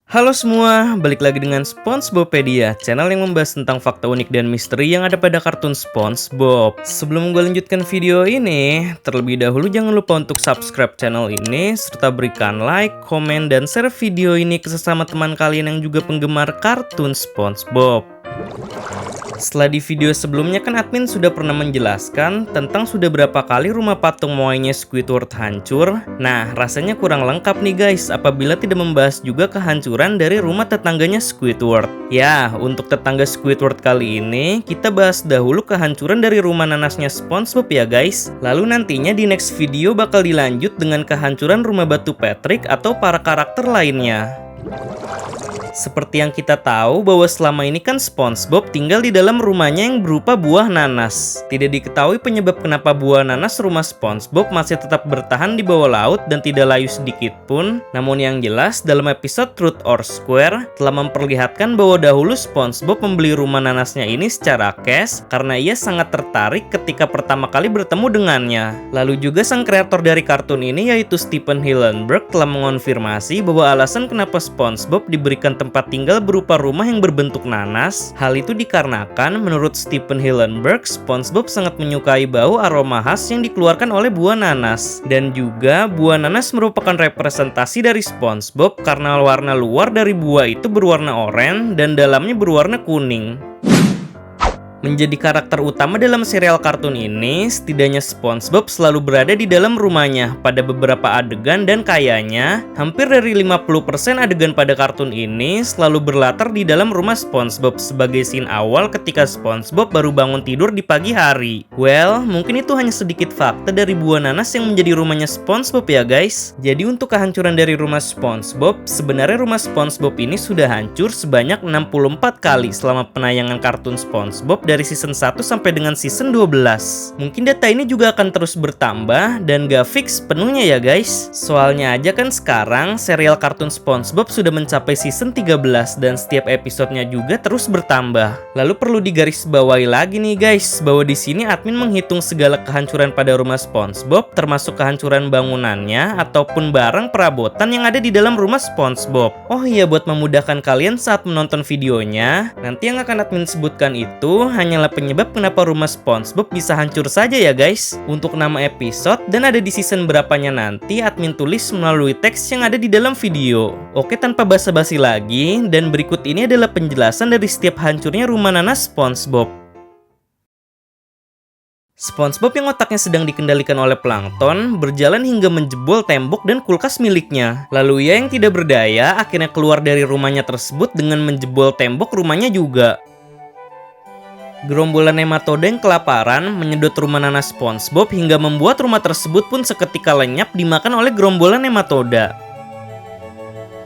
Halo semua, balik lagi dengan SpongeBobpedia, channel yang membahas tentang fakta unik dan misteri yang ada pada kartun SpongeBob. Sebelum gue lanjutkan video ini, terlebih dahulu jangan lupa untuk subscribe channel ini, serta berikan like, komen, dan share video ini ke sesama teman kalian yang juga penggemar kartun SpongeBob. Setelah di video sebelumnya kan admin sudah pernah menjelaskan tentang sudah berapa kali rumah patung Moainya Squidward hancur. Nah, rasanya kurang lengkap nih guys apabila tidak membahas juga kehancuran dari rumah tetangganya Squidward. Ya, untuk tetangga Squidward kali ini kita bahas dahulu kehancuran dari rumah nanasnya SpongeBob ya guys. Lalu nantinya di next video bakal dilanjut dengan kehancuran rumah batu Patrick atau para karakter lainnya. Seperti yang kita tahu bahwa selama ini kan SpongeBob tinggal di dalam rumahnya yang berupa buah nanas. Tidak diketahui penyebab kenapa buah nanas rumah SpongeBob masih tetap bertahan di bawah laut dan tidak layu sedikit pun. Namun yang jelas dalam episode Truth or Square telah memperlihatkan bahwa dahulu SpongeBob membeli rumah nanasnya ini secara cash karena ia sangat tertarik ketika pertama kali bertemu dengannya. Lalu juga sang kreator dari kartun ini yaitu Stephen Hillenburg telah mengonfirmasi bahwa alasan kenapa SpongeBob diberikan tempat tinggal berupa rumah yang berbentuk nanas. Hal itu dikarenakan menurut Stephen Hillenburg, SpongeBob sangat menyukai bau aroma khas yang dikeluarkan oleh buah nanas. Dan juga buah nanas merupakan representasi dari SpongeBob karena warna luar dari buah itu berwarna oranye dan dalamnya berwarna kuning. Menjadi karakter utama dalam serial kartun ini, setidaknya SpongeBob selalu berada di dalam rumahnya pada beberapa adegan dan kayaknya hampir dari 50% adegan pada kartun ini selalu berlatar di dalam rumah SpongeBob sebagai scene awal ketika SpongeBob baru bangun tidur di pagi hari. Well, mungkin itu hanya sedikit fakta dari buah nanas yang menjadi rumahnya SpongeBob ya guys. Jadi untuk kehancuran dari rumah SpongeBob, sebenarnya rumah SpongeBob ini sudah hancur sebanyak 64 kali selama penayangan kartun SpongeBob dari season 1 sampai dengan season 12. Mungkin data ini juga akan terus bertambah dan gak fix penuhnya ya guys. Soalnya aja kan sekarang serial kartun SpongeBob sudah mencapai season 13 dan setiap episodenya juga terus bertambah. Lalu perlu digarisbawahi lagi nih guys bahwa di sini admin menghitung segala kehancuran pada rumah SpongeBob termasuk kehancuran bangunannya ataupun barang perabotan yang ada di dalam rumah SpongeBob. Oh iya, buat memudahkan kalian saat menonton videonya, nanti yang akan admin sebutkan itu hanyalah penyebab kenapa rumah SpongeBob bisa hancur saja ya guys. Untuk nama episode dan ada di season berapanya nanti admin tulis melalui teks yang ada di dalam video. Oke, tanpa basa-basi lagi, dan berikut ini adalah penjelasan dari setiap hancurnya rumah nanas SpongeBob. SpongeBob yang otaknya sedang dikendalikan oleh plankton berjalan hingga menjebol tembok dan kulkas miliknya. Lalu ia yang tidak berdaya akhirnya keluar dari rumahnya tersebut dengan menjebol tembok rumahnya juga. Gerombolan nematoda yang kelaparan menyedot rumah nanas SpongeBob hingga membuat rumah tersebut pun seketika lenyap dimakan oleh gerombolan nematoda.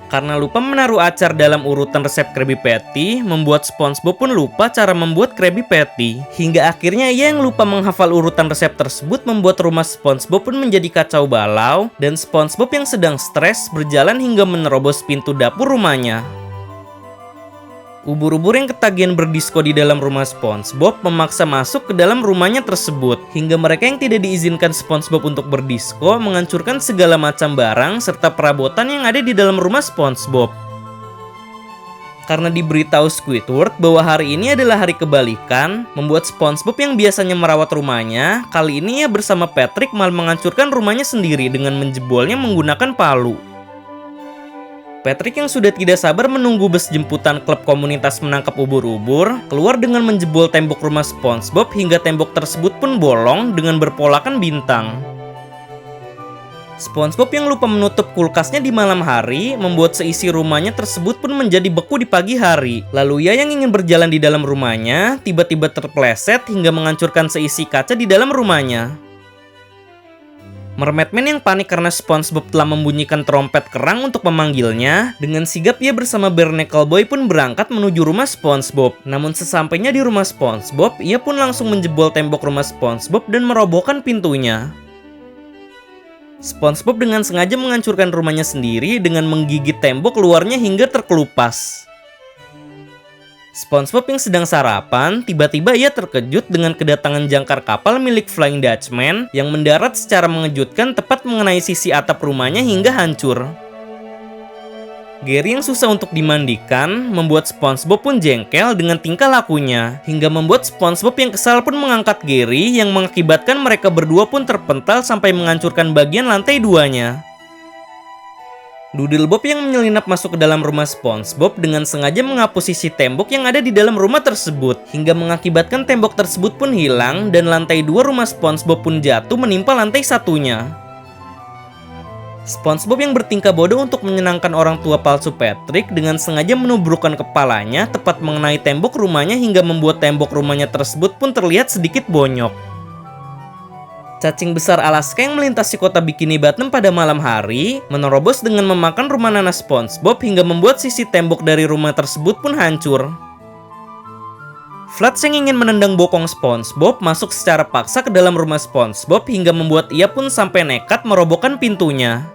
Karena lupa menaruh acar dalam urutan resep Krabby Patty, membuat SpongeBob pun lupa cara membuat Krabby Patty. Hingga akhirnya ia yang lupa menghafal urutan resep tersebut membuat rumah SpongeBob pun menjadi kacau balau, dan SpongeBob yang sedang stres berjalan hingga menerobos pintu dapur rumahnya. Ubur-ubur yang ketagihan berdisko di dalam rumah SpongeBob memaksa masuk ke dalam rumahnya tersebut. Hingga mereka yang tidak diizinkan SpongeBob untuk berdisko menghancurkan segala macam barang serta perabotan yang ada di dalam rumah SpongeBob. Karena diberitahu Squidward bahwa hari ini adalah hari kebalikan, membuat SpongeBob yang biasanya merawat rumahnya, kali ini ia bersama Patrick malah menghancurkan rumahnya sendiri dengan menjebolnya menggunakan palu. Patrick yang sudah tidak sabar menunggu bus jemputan klub komunitas menangkap ubur-ubur, keluar dengan menjebol tembok rumah SpongeBob hingga tembok tersebut pun bolong dengan berpolakan bintang. SpongeBob yang lupa menutup kulkasnya di malam hari, membuat seisi rumahnya tersebut pun menjadi beku di pagi hari. Lalu ia yang ingin berjalan di dalam rumahnya, tiba-tiba terpleset hingga menghancurkan seisi kaca di dalam rumahnya. Mermaidman yang panik karena SpongeBob telah membunyikan trompet kerang untuk memanggilnya, dengan sigap ia bersama Barnacle Boy pun berangkat menuju rumah SpongeBob. Namun sesampainya di rumah SpongeBob, ia pun langsung menjebol tembok rumah SpongeBob dan merobohkan pintunya. SpongeBob dengan sengaja menghancurkan rumahnya sendiri dengan menggigit tembok luarnya hingga terkelupas. SpongeBob yang sedang sarapan, tiba-tiba ia terkejut dengan kedatangan jangkar kapal milik Flying Dutchman yang mendarat secara mengejutkan tepat mengenai sisi atap rumahnya hingga hancur. Gary yang susah untuk dimandikan membuat SpongeBob pun jengkel dengan tingkah lakunya, hingga membuat SpongeBob yang kesal pun mengangkat Gary yang mengakibatkan mereka berdua pun terpental sampai menghancurkan bagian lantai 2-nya. Doodlebob yang menyelinap masuk ke dalam rumah SpongeBob dengan sengaja menghapus sisi tembok yang ada di dalam rumah tersebut, hingga mengakibatkan tembok tersebut pun hilang dan lantai 2 rumah SpongeBob pun jatuh menimpa lantai 1-nya. SpongeBob yang bertingkah bodoh untuk menyenangkan orang tua palsu Patrick dengan sengaja menubrukkan kepalanya tepat mengenai tembok rumahnya hingga membuat tembok rumahnya tersebut pun terlihat sedikit bonyok. Cacing besar Alaska yang melintasi kota Bikini Bottom pada malam hari menerobos dengan memakan rumah nanas SpongeBob hingga membuat sisi tembok dari rumah tersebut pun hancur. Flats yang ingin menendang bokong SpongeBob masuk secara paksa ke dalam rumah SpongeBob hingga membuat ia pun sampai nekat merobohkan pintunya.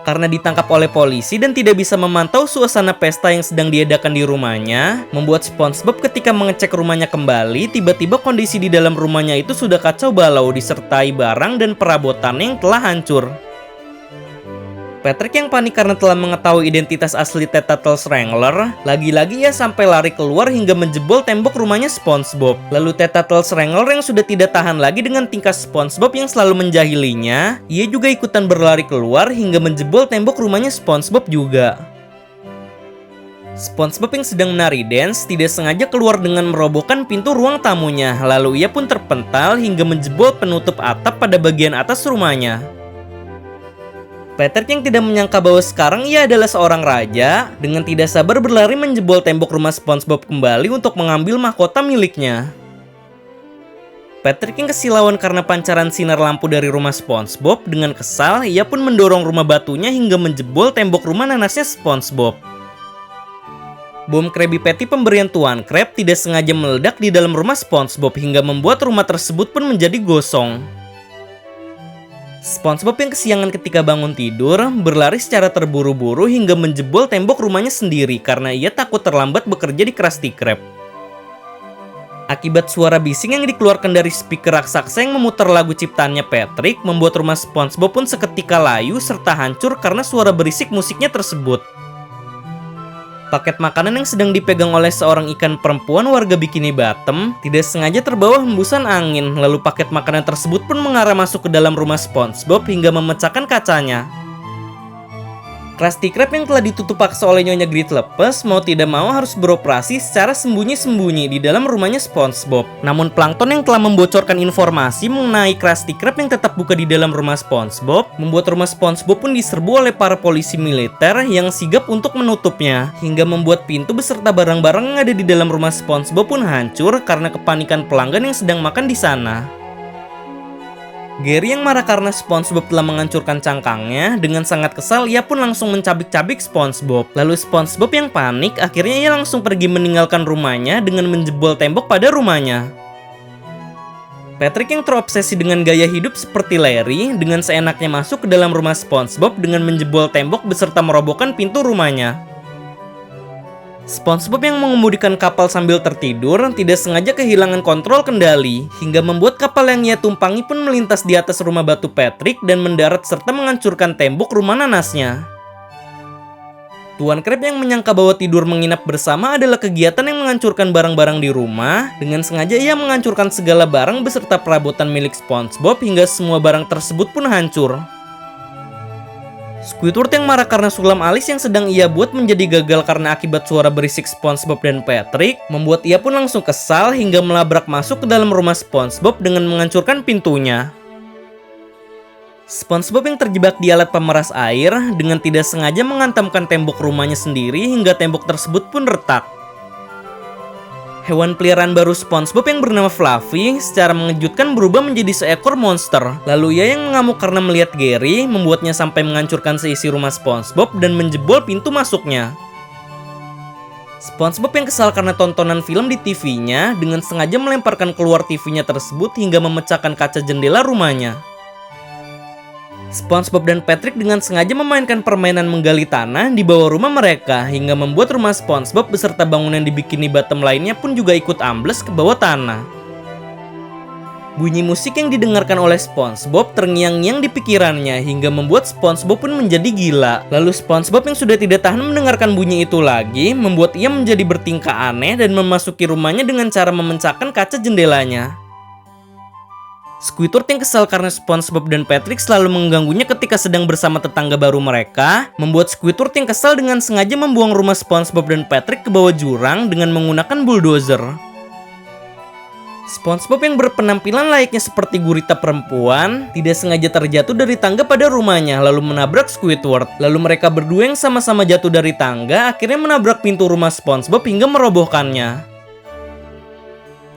Karena ditangkap oleh polisi dan tidak bisa memantau suasana pesta yang sedang diadakan di rumahnya, membuat SpongeBob ketika mengecek rumahnya kembali, tiba-tiba kondisi di dalam rumahnya itu sudah kacau balau disertai barang dan perabotan yang telah hancur. Patrick yang panik karena telah mengetahui identitas asli Ted Turtle Strangler, lagi-lagi ia sampai lari keluar hingga menjebol tembok rumahnya SpongeBob. Lalu Ted Turtle Strangler yang sudah tidak tahan lagi dengan tingkah SpongeBob yang selalu menjahilinya, ia juga ikutan berlari keluar hingga menjebol tembok rumahnya SpongeBob juga. SpongeBob yang sedang menari dance tidak sengaja keluar dengan merobohkan pintu ruang tamunya, lalu ia pun terpental hingga menjebol penutup atap pada bagian atas rumahnya. Patrick yang tidak menyangka bahwa sekarang ia adalah seorang raja, dengan tidak sabar berlari menjebol tembok rumah SpongeBob kembali untuk mengambil mahkota miliknya. Patrick yang kesilauan karena pancaran sinar lampu dari rumah SpongeBob, dengan kesal ia pun mendorong rumah batunya hingga menjebol tembok rumah nanasnya SpongeBob. Bom Krabby Patty pemberian Tuan Krab tidak sengaja meledak di dalam rumah SpongeBob hingga membuat rumah tersebut pun menjadi gosong. SpongeBob yang kesiangan ketika bangun tidur berlari secara terburu-buru hingga menjebol tembok rumahnya sendiri karena ia takut terlambat bekerja di Krusty Krab. Akibat suara bising yang dikeluarkan dari speaker raksasa yang memutar lagu ciptaannya Patrick membuat rumah SpongeBob pun seketika layu serta hancur karena suara berisik musiknya tersebut. Paket makanan yang sedang dipegang oleh seorang ikan perempuan warga Bikini Bottom tidak sengaja terbawa hembusan angin, lalu paket makanan tersebut pun mengarah masuk ke dalam rumah SpongeBob hingga memecahkan kacanya. Krusty Krab yang telah ditutup paksa oleh Nyonya Grit lepas mau tidak mau harus beroperasi secara sembunyi-sembunyi di dalam rumahnya SpongeBob. Namun Plankton yang telah membocorkan informasi mengenai Krusty Krab yang tetap buka di dalam rumah SpongeBob membuat rumah SpongeBob pun diserbu oleh para polisi militer yang sigap untuk menutupnya, hingga membuat pintu beserta barang-barang yang ada di dalam rumah SpongeBob pun hancur karena kepanikan pelanggan yang sedang makan di sana. Gary yang marah karena SpongeBob telah menghancurkan cangkangnya, dengan sangat kesal ia pun langsung mencabik-cabik SpongeBob. Lalu SpongeBob yang panik, akhirnya ia langsung pergi meninggalkan rumahnya dengan menjebol tembok pada rumahnya. Patrick yang terobsesi dengan gaya hidup seperti Larry, dengan seenaknya masuk ke dalam rumah SpongeBob dengan menjebol tembok beserta merobohkan pintu rumahnya. SpongeBob yang mengemudikan kapal sambil tertidur tidak sengaja kehilangan kontrol kendali hingga membuat kapal yang ia tumpangi pun melintas di atas rumah batu Patrick dan mendarat serta menghancurkan tembok rumah nanasnya. Tuan Krab yang menyangka bahwa tidur menginap bersama adalah kegiatan yang menghancurkan barang-barang di rumah, dengan sengaja ia menghancurkan segala barang beserta perabotan milik SpongeBob hingga semua barang tersebut pun hancur. Squidward yang marah karena sulam alis yang sedang ia buat menjadi gagal karena akibat suara berisik SpongeBob dan Patrick, membuat ia pun langsung kesal hingga melabrak masuk ke dalam rumah SpongeBob dengan menghancurkan pintunya. SpongeBob yang terjebak di alat pemeras air dengan tidak sengaja menghantamkan tembok rumahnya sendiri hingga tembok tersebut pun retak. Hewan peliharaan baru SpongeBob yang bernama Fluffy secara mengejutkan berubah menjadi seekor monster. Lalu ia yang mengamuk karena melihat Gary membuatnya sampai menghancurkan seisi rumah SpongeBob dan menjebol pintu masuknya. SpongeBob yang kesal karena tontonan film di TV-nya dengan sengaja melemparkan keluar TV-nya tersebut hingga memecahkan kaca jendela rumahnya. SpongeBob dan Patrick dengan sengaja memainkan permainan menggali tanah di bawah rumah mereka hingga membuat rumah SpongeBob beserta bangunan di Bikini Bottom lainnya pun juga ikut ambles ke bawah tanah. Bunyi musik yang didengarkan oleh SpongeBob terngiang-ngiang di pikirannya hingga membuat SpongeBob pun menjadi gila. Lalu SpongeBob yang sudah tidak tahan mendengarkan bunyi itu lagi, membuat ia menjadi bertingkah aneh dan memasuki rumahnya dengan cara memecahkan kaca jendelanya. Squidward yang kesal karena SpongeBob dan Patrick selalu mengganggunya ketika sedang bersama tetangga baru mereka, membuat Squidward yang kesal dengan sengaja membuang rumah SpongeBob dan Patrick ke bawah jurang dengan menggunakan bulldozer. SpongeBob yang berpenampilan layaknya seperti gurita perempuan tidak sengaja terjatuh dari tangga pada rumahnya lalu menabrak Squidward. Lalu mereka berdua yang sama-sama jatuh dari tangga akhirnya menabrak pintu rumah SpongeBob hingga merobohkannya.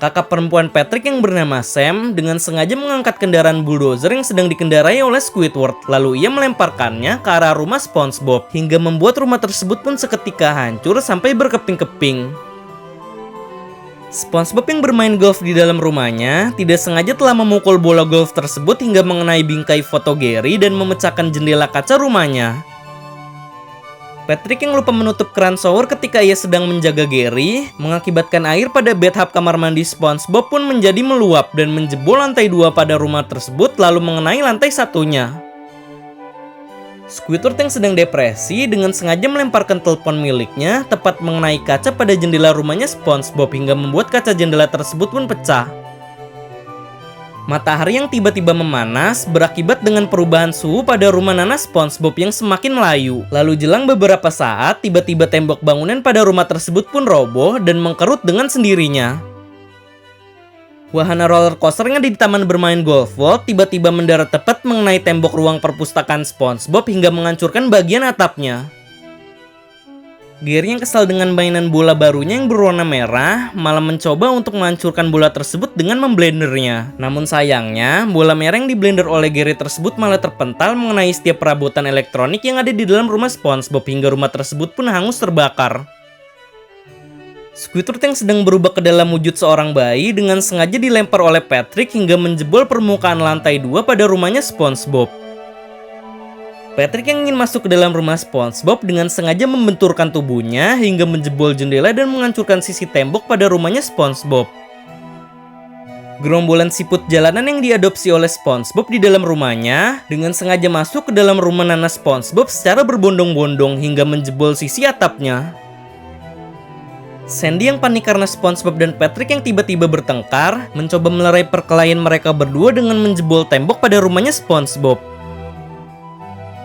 Kakak perempuan Patrick yang bernama Sam dengan sengaja mengangkat kendaraan bulldozer yang sedang dikendarai oleh Squidward. Lalu ia melemparkannya ke arah rumah SpongeBob hingga membuat rumah tersebut pun seketika hancur sampai berkeping-keping. SpongeBob yang bermain golf di dalam rumahnya tidak sengaja telah memukul bola golf tersebut hingga mengenai bingkai foto Gary dan memecahkan jendela kaca rumahnya. Patrick yang lupa menutup keran shower ketika ia sedang menjaga Gary mengakibatkan air pada bathtub kamar mandi SpongeBob pun menjadi meluap dan menjebol lantai 2 pada rumah tersebut lalu mengenai lantai 1-nya. Squidward yang sedang depresi dengan sengaja melemparkan telepon miliknya tepat mengenai kaca pada jendela rumahnya SpongeBob hingga membuat kaca jendela tersebut pun pecah. Matahari yang tiba-tiba memanas berakibat dengan perubahan suhu pada rumah nanas SpongeBob yang semakin layu. Lalu jelang beberapa saat, tiba-tiba tembok bangunan pada rumah tersebut pun roboh dan mengkerut dengan sendirinya. Wahana roller coaster yang ada di taman bermain Golf World tiba-tiba mendarat tepat mengenai tembok ruang perpustakaan SpongeBob hingga menghancurkan bagian atapnya. Gary yang kesal dengan mainan bola barunya yang berwarna merah malah mencoba untuk menghancurkan bola tersebut dengan memblendernya. Namun sayangnya, bola merah yang diblender oleh Gary tersebut malah terpental mengenai setiap perabotan elektronik yang ada di dalam rumah SpongeBob hingga rumah tersebut pun hangus terbakar. Squidward yang sedang berubah ke dalam wujud seorang bayi dengan sengaja dilempar oleh Patrick hingga menjebol permukaan lantai 2 pada rumahnya SpongeBob. Patrick yang ingin masuk ke dalam rumah SpongeBob dengan sengaja membenturkan tubuhnya hingga menjebol jendela dan menghancurkan sisi tembok pada rumahnya SpongeBob. Gerombolan siput jalanan yang diadopsi oleh SpongeBob di dalam rumahnya dengan sengaja masuk ke dalam rumah nanas SpongeBob secara berbondong-bondong hingga menjebol sisi atapnya. Sandy yang panik karena SpongeBob dan Patrick yang tiba-tiba bertengkar mencoba melerai perkelahian mereka berdua dengan menjebol tembok pada rumahnya SpongeBob.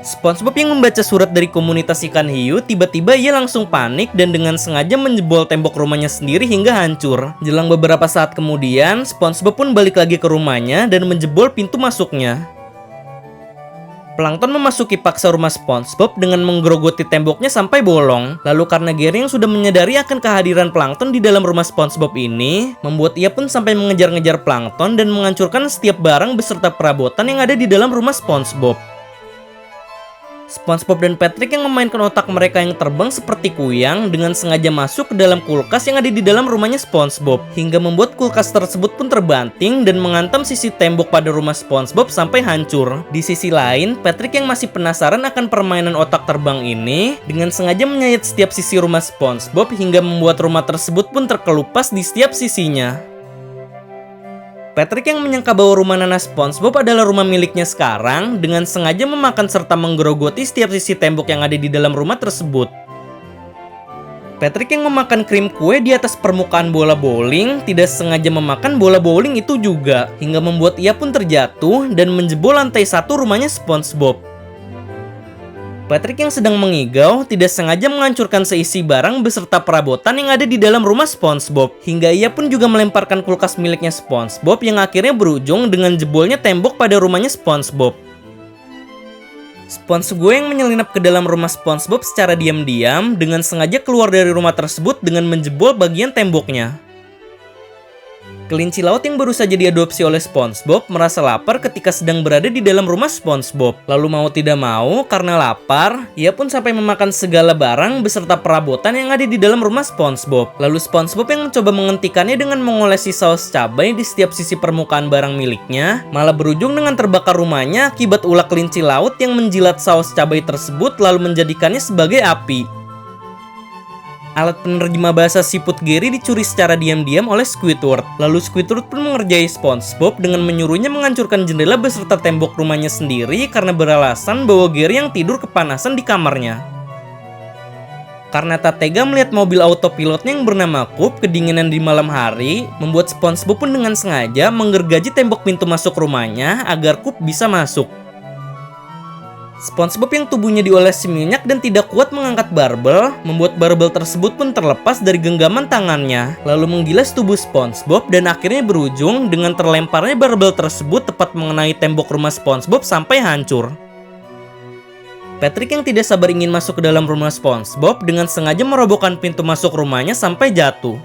SpongeBob yang membaca surat dari komunitas ikan hiu tiba-tiba ia langsung panik dan dengan sengaja menjebol tembok rumahnya sendiri hingga hancur. Jelang beberapa saat kemudian, SpongeBob pun balik lagi ke rumahnya dan menjebol pintu masuknya. Plankton memasuki paksa rumah SpongeBob dengan menggerogoti temboknya sampai bolong. Lalu karena Gary yang sudah menyadari akan kehadiran Plankton di dalam rumah SpongeBob ini, membuat ia pun sampai mengejar-ngejar Plankton dan menghancurkan setiap barang beserta perabotan yang ada di dalam rumah SpongeBob. SpongeBob dan Patrick yang memainkan otak mereka yang terbang seperti kuyang dengan sengaja masuk ke dalam kulkas yang ada di dalam rumahnya SpongeBob hingga membuat kulkas tersebut pun terbanting dan menghantam sisi tembok pada rumah SpongeBob sampai hancur. Di sisi lain, Patrick yang masih penasaran akan permainan otak terbang ini dengan sengaja menyayat setiap sisi rumah SpongeBob hingga membuat rumah tersebut pun terkelupas di setiap sisinya. Patrick yang menyangka bahwa rumah nanas SpongeBob adalah rumah miliknya sekarang dengan sengaja memakan serta menggerogoti setiap sisi tembok yang ada di dalam rumah tersebut. Patrick yang memakan krim kue di atas permukaan bola bowling tidak sengaja memakan bola bowling itu juga hingga membuat ia pun terjatuh dan menjebol lantai 1 rumahnya SpongeBob. Patrick yang sedang mengigau tidak sengaja menghancurkan seisi barang beserta perabotan yang ada di dalam rumah SpongeBob hingga ia pun juga melemparkan kulkas miliknya SpongeBob yang akhirnya berujung dengan jebolnya tembok pada rumahnya SpongeBob. SpongeBob yang menyelinap ke dalam rumah SpongeBob secara diam-diam dengan sengaja keluar dari rumah tersebut dengan menjebol bagian temboknya. Kelinci laut yang baru saja diadopsi oleh SpongeBob merasa lapar ketika sedang berada di dalam rumah SpongeBob. Lalu mau tidak mau, karena lapar, ia pun sampai memakan segala barang beserta perabotan yang ada di dalam rumah SpongeBob. Lalu SpongeBob yang mencoba menghentikannya dengan mengolesi saus cabai di setiap sisi permukaan barang miliknya, malah berujung dengan terbakar rumahnya akibat ulah kelinci laut yang menjilat saus cabai tersebut lalu menjadikannya sebagai api. Alat penerjemah bahasa siput Gary dicuri secara diam-diam oleh Squidward. Lalu Squidward pun mengerjai SpongeBob dengan menyuruhnya menghancurkan jendela beserta tembok rumahnya sendiri karena beralasan bahwa Gary yang tidur kepanasan di kamarnya. Karena tak tega melihat mobil autopilotnya yang bernama Coop kedinginan di malam hari, membuat SpongeBob pun dengan sengaja menggergaji tembok pintu masuk rumahnya agar Coop bisa masuk. SpongeBob yang tubuhnya diolesi minyak dan tidak kuat mengangkat barbel, membuat barbel tersebut pun terlepas dari genggaman tangannya, lalu menggilas tubuh SpongeBob dan akhirnya berujung dengan terlemparnya barbel tersebut tepat mengenai tembok rumah SpongeBob sampai hancur. Patrick yang tidak sabar ingin masuk ke dalam rumah SpongeBob dengan sengaja merobohkan pintu masuk rumahnya sampai jatuh.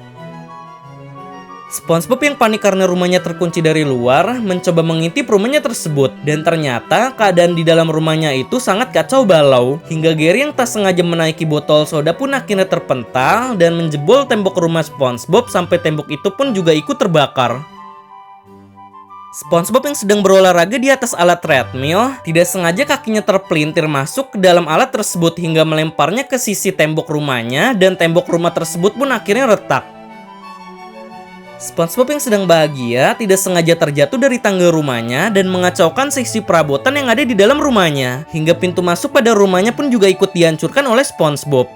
SpongeBob yang panik karena rumahnya terkunci dari luar mencoba mengintip rumahnya tersebut, dan ternyata keadaan di dalam rumahnya itu sangat kacau balau hingga Gary yang tak sengaja menaiki botol soda pun akhirnya terpental dan menjebol tembok rumah SpongeBob sampai tembok itu pun juga ikut terbakar. SpongeBob yang sedang berolahraga di atas alat treadmill, tidak sengaja kakinya terpelintir masuk ke dalam alat tersebut hingga melemparnya ke sisi tembok rumahnya dan tembok rumah tersebut pun akhirnya retak. SpongeBob yang sedang bahagia tidak sengaja terjatuh dari tangga rumahnya dan mengacaukan sisi perabotan yang ada di dalam rumahnya, hingga pintu masuk pada rumahnya pun juga ikut dihancurkan oleh SpongeBob.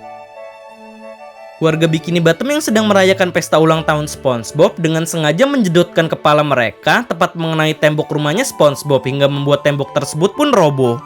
Warga Bikini Bottom yang sedang merayakan pesta ulang tahun SpongeBob dengan sengaja menjedotkan kepala mereka tepat mengenai tembok rumahnya SpongeBob hingga membuat tembok tersebut pun roboh.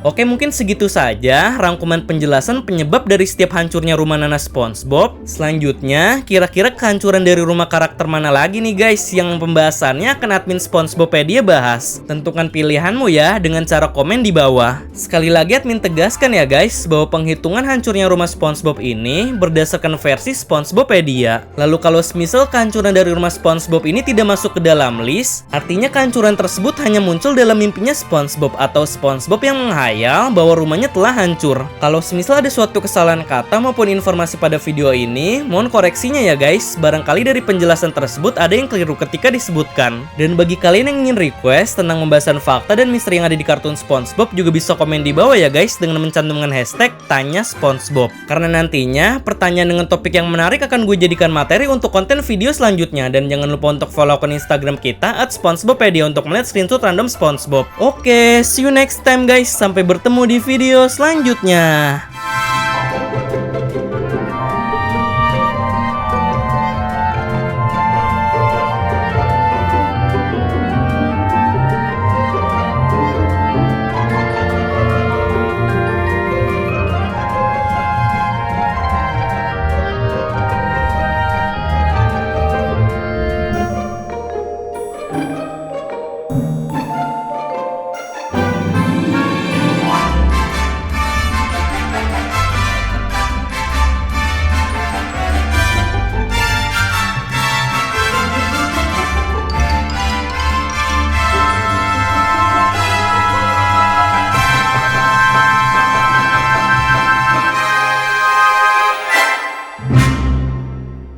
Oke, mungkin segitu saja rangkuman penjelasan penyebab dari setiap hancurnya rumah nanas SpongeBob. Selanjutnya, kira-kira kehancuran dari rumah karakter mana lagi nih guys yang pembahasannya akan admin SpongeBopedia bahas? Tentukan pilihanmu ya dengan cara komen di bawah. Sekali lagi admin tegaskan ya guys bahwa penghitungan hancurnya rumah SpongeBob ini berdasarkan versi SpongeBopedia. Lalu kalau semisal kehancuran dari rumah SpongeBob ini tidak masuk ke dalam list, artinya kehancuran tersebut hanya muncul dalam mimpinya SpongeBob atau SpongeBob yang menghayal bahwa rumahnya telah hancur. Kalau semisal ada suatu kesalahan kata maupun informasi pada video ini, mohon koreksinya ya guys. Barangkali dari penjelasan tersebut ada yang keliru ketika disebutkan. Dan bagi kalian yang ingin request tentang pembahasan fakta dan misteri yang ada di kartun SpongeBob juga bisa komen di bawah ya guys dengan mencantumkan hashtag Tanya SpongeBob. Karena nantinya pertanyaan dengan topik yang menarik akan gue jadikan materi untuk konten video selanjutnya. Dan jangan lupa untuk follow akun Instagram kita @SpongeBopedia untuk melihat screenshot random SpongeBob. Oke, see you next time guys. Sampai bertemu di video selanjutnya.